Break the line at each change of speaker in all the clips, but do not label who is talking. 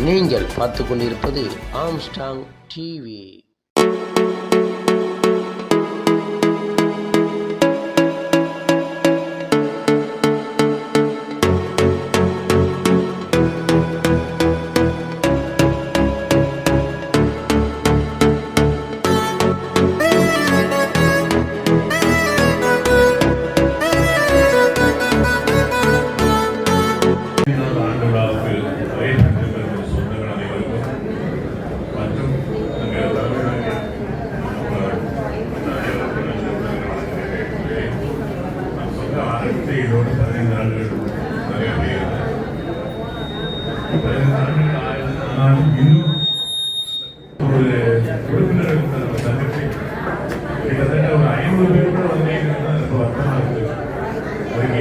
நீங்கள் பார்த்து கொண்டிருப்பது ஆம்ஸ்டாங் டிவி.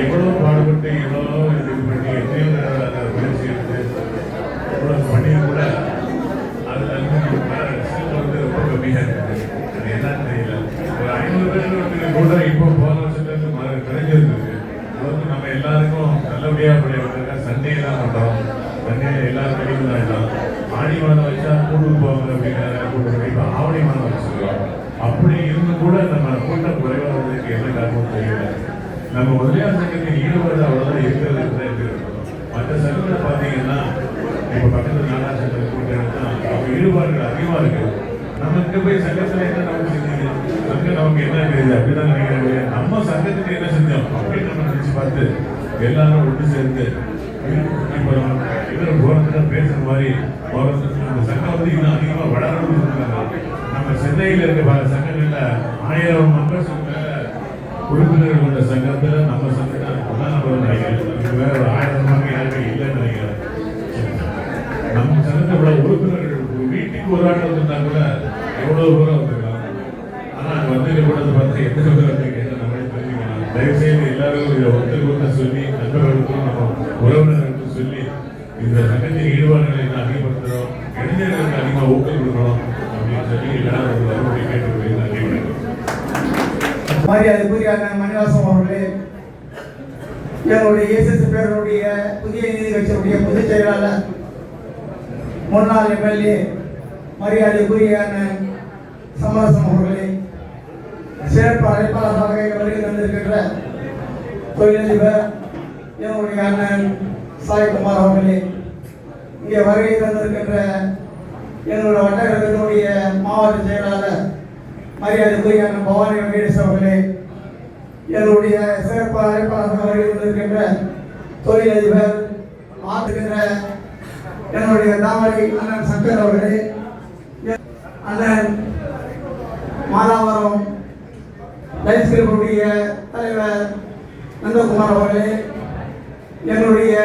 எவ்வளவு பாடுபட்டு எவ்வளோ இது பண்ணி எத்தனையோ முயற்சி எடுத்து எவ்வளோ பண்ணி கூட அதில் வந்து ரொம்ப கம்மியாக இருக்குது. அது என்னன்னு தெரியல. ஒரு 500 பேர் கூட இப்போ போன வருஷத்துலேருந்து கிடைஞ்சிருக்கு. அது வந்து நம்ம எல்லாருக்கும் நல்லபடியாக படிக்க சண்டே தான் பண்ணுறோம். சண்டே எல்லாரும் வெளியில் தான் இல்லை. ஆடி மாதம் வச்சா கூடுதல் போவாங்க அப்படிங்கிற கூட்டம் இப்போ ஆவணி மாதம் வச்சுருக்கோம். அப்படி இருந்து கூட நம்ம கூட்டம் குறைவாகிறதுக்கு என்ன காரணமும் தெரியல. நம்ம முதலியார் சங்கத்தின் ஈடுபாடு அவ்வளோதான் இருக்கிறது. மற்ற சங்கங்களை பார்த்தீங்கன்னா இப்போ பக்கத்தில் நாடா சங்கத்தில் கூட்டம்னா அவங்க ஈடுபாடுகள் அதிகமாக இருக்குது. நமக்கு போய் சங்கத்தில் என்ன நமக்கு செஞ்சீங்க, சங்கம் நமக்கு என்ன தெரியுது அப்படிதான் நினைக்கிறேன். நம்ம சங்கத்துக்கு என்ன செஞ்சோம் அப்படின்னு நம்ம நினச்சி பார்த்து எல்லாரும் ஒன்று சேர்ந்து இப்போ இவர் போகிறதுக்கு பேசுகிற மாதிரி அந்த சங்கம் வந்து இன்னும் அதிகமாக வளரணும்னு சொல்லுறாங்க. நம்ம சென்னையில் இருக்க பல சங்கங்களில் 1000 மெம்பர்ஸ் உறுப்பினர்கள் கொண்ட சங்கத்தில் நம்ம சங்கத்தை நம்ம நினைக்கிறேன். வேற ஒரு 1000 யாருமே இல்லைன்னு நினைக்கிறேன். நம்ம சங்கத்தை விட உறுப்பினர்கள் வீட்டுக்கு ஒரு ஆள் வந்துருந்தா கூட எவ்வளோ தூரம் வந்துருக்கலாம். ஆனால் அங்கே வந்து கூட பார்த்து எத்தனை பேர் வந்து கேட்டால் நம்மளே தெரிஞ்சுக்கலாம். தயவுசெய்து எல்லாரும் ஒருத்தருக்கு சொல்லி நண்பர்களுக்கும் நம்ம உறவினர்களுக்கும் சொல்லி இந்த சங்கத்தின் ஈடுபாடுகளை அதிகப்படுத்துகிறோம், இளைஞர்களுக்கு அதிகமாக ஊக்கம் கொடுக்கணும் அப்படின்னு சொல்லி எல்லாரும் மறுபடியும் கேட்டுக்கொள்கிறேன்.
மரியாதைக்குரிய மணிவாசம் அவர்களே, எங்களுடைய இயேசு பேருடைய புதிய நீதி கட்சியுடைய பொதுச் செயலாளர் முன்னாள் எம்எல்ஏ மரியாதைக்குரிய சமரசம் அவர்களே, சிறப்பு அழைப்பாளராக வருகை தந்திருக்கின்ற தொழிலதிபர் எங்களுடைய அண்ணன் சாய்குமார் அவர்களே, இங்கே வருகை தந்திருக்கின்ற எங்களுடைய வட்டக்கழகத்தினுடைய மாவட்ட செயலாளர் மரியாதைக்குரிய பவானி வெங்கடேஷ் அவர்களே, எங்களுடைய சிறப்பு அழைப்பாளராக வருகை தந்திருக்கின்ற தொழிலதிபர் ஆற்றுகின்ற என்னுடைய தாமரை அண்ணன் சங்கர் அவர்களே, அண்ணன் மாதாவரம் லைன்ஸ் கிளப்புடைய தலைவர் நந்தகுமார் அவர்களே, எங்களுடைய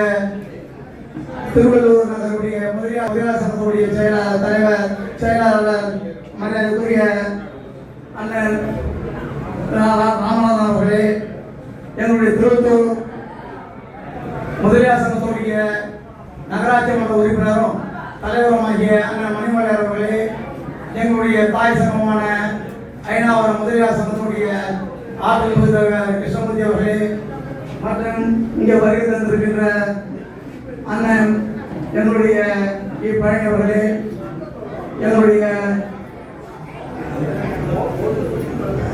திருவள்ளூர் நகருடைய முதலியார் சங்கத்துடைய செயலாளர் மரியாதைக்குரிய அண்ணன் ராமநாதன் அவர்களே, எங்களுடைய திருவள்ளூர் முதலியார் சங்கத்துடைய நகராட்சி மன்ற உறுப்பினரும் தலைவருமாகிய அண்ணன் மணிமலையார் அவர்களே, எங்களுடைய தாய் சங்கமான ஐநாவரம் முதலியார் சங்கத்துடைய ஆற்றல் தலைவர் கிருஷ்ணமூர்த்தி அவர்களே, மற்றும் இங்கே வருகை தந்திருக்கின்ற அண்ணன் எங்களுடைய பழனி அவர்களே, எங்களுடைய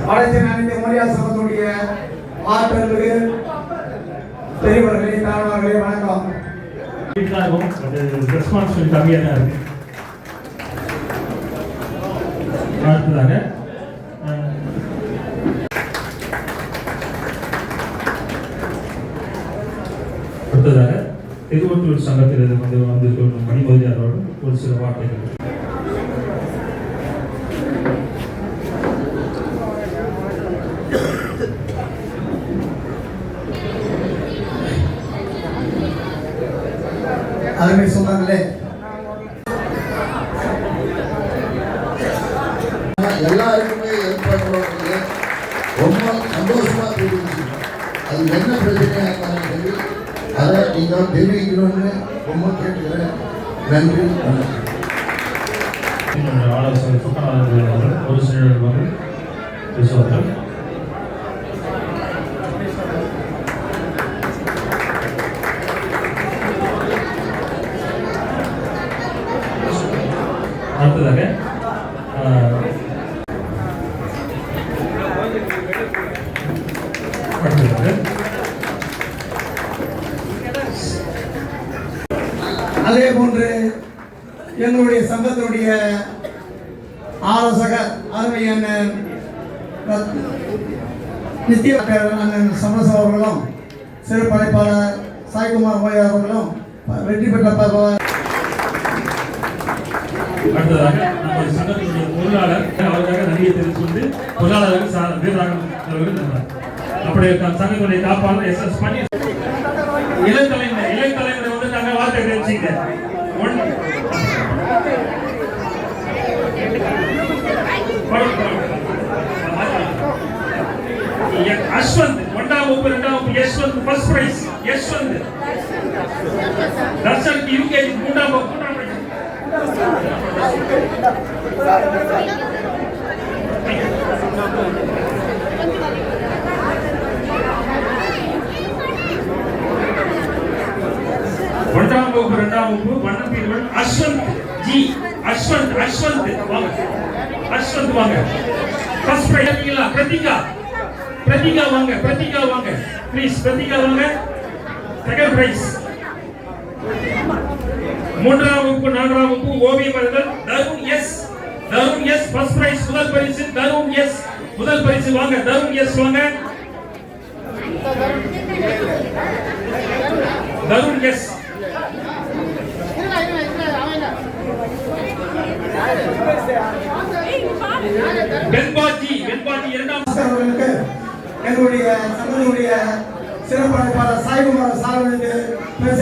வடசென்னை அனைத்து மரியாதை சங்கத்துடைய ஆற்றல் பெரியவர்களே, தாழ்வார்களே, வணக்கம்.
ரெஸ்பான்சிபிலிட்டி கம்மியாக தான் இருக்கு. அடுத்ததாக திருவொற்றூர் சங்கத்தில் வந்து மணிமொழியார் அவர்கள் ஒரு சில வார்த்தைகள்.
அருமை சொன்னாங்களே,
எல்லாருக்குமே ஏற்படுறது ரொம்ப சந்தோஷமா தெரிவிச்சு. அது என்ன பிரச்சனையா இருந்தாலும் சரி அதை நீங்கள் தெரிவிக்கணும்னு ரொம்ப கேட்டுக்கிறேன். நன்றி, வணக்கம்.
ஆலோசகர் சுக்கநாதன் அவர்கள் ஒரு சிலர் வந்து பேசுவார்கள்.
எங்களுடைய சங்கத்தினுடைய ஆலோசகர் அருமை அண்ணன் நித்திய அண்ணன் சமரசம் அவர்களும் சிறு படைப்பாளர் சாய்குமார் மொழி அவர்களும் வெற்றி பெற்ற
அடுத்ததாக நம்ம சங்கத்தினுடைய பொருளாளர் அவருக்காக நன்றியை தெரிவித்து பொருளாளருக்கு வீரராகவன் அவர்கள் நன்றார். அப்படியே சங்கத்தினுடைய காப்பாளர் SS பன்னீர் இளைத்தலைமுறை வந்து நாங்கள் வார்த்தை தெரிவிச்சிங்க. அஸ்வந்த் 1ஆம் வகுப்பு 2ஆம் வகுப்பு Yashwant first prize Yashwant Darshan UKG 3ஆம் வகுப்பு ஒன்றாம் வகுப்பு 2ஆம் வகுப்பு வண்ணப்பீர்கள் அஸ்வந்த் ஜி அஸ்வந்த் வாங்க அஸ்வந்த் வாங்க ஃபர்ஸ்ட் பிரைஸ் பிரதிகா வாங்க ப்ளீஸ் பிரதிகா வாங்க செகண்ட் பிரைஸ் 3ஆம் வகுப்பு 4ஆம் வகுப்பு ஓவியம் வரைதல் தருண் எஸ் ஃபர்ஸ்ட் பிரைஸ் முதல் பரிசு முதல் பரிசு வாங்க தருண் எஸ் வாங்க தருண் எஸ் வெண்பாஜி 2ஆம்
அவர்களுக்கு எங்களுடைய சங்கத்தினுடைய சிறப்பு அழைப்பாளர் சாய்குமார் சாரனுக்கு பேச